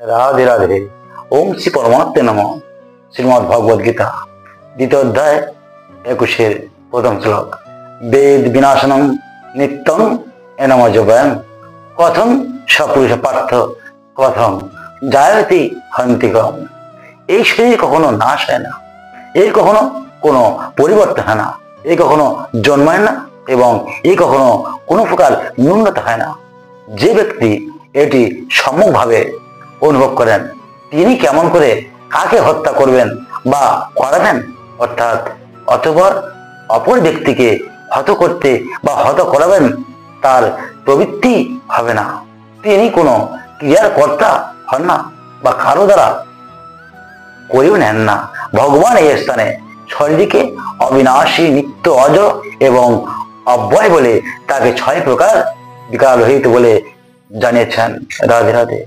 রাধে রাধে। ওম শ্রী পরমাত্মে নমঃ। শ্রীমদ্ ভগবদ গীতা দ্বিতীয় অধ্যায় 21 প্রথম শ্লোক। বেদ বিনাশনম নিত্যং এনমজবয়ং কথং সপুরুষ পার্থ কথং জায়তি হন্তিকম। এই শরীর কখনো নাশ হয় না, এর কখনো কোনো পরিবর্তন হয় না, এ কখনো জন্মায় না এবং এ কখনো কোনো প্রকার ন্যূনতা হয় না। যে ব্যক্তি এটি সম্যকভাবে অনুভব করেন তিনি কেমন করে কাকে হত্যা করবেন বা করাবেন, অর্থাৎ অতঃপর অপর ব্যক্তিকে হত করতে বা হত করাবেন তার প্রবৃত্তি হবে না। তিনি কোনো ক্রিয়ার কর্তা হন না বা কারো দ্বারা করেও নেন না। ভগবান এই স্থানে শরীরকে অবিনাশী, নিত্য, অজ এবং অব্যয় বলে তাকে 6 প্রকার বিকার রহিত বলে জানিয়েছেন। রাধে রাধে।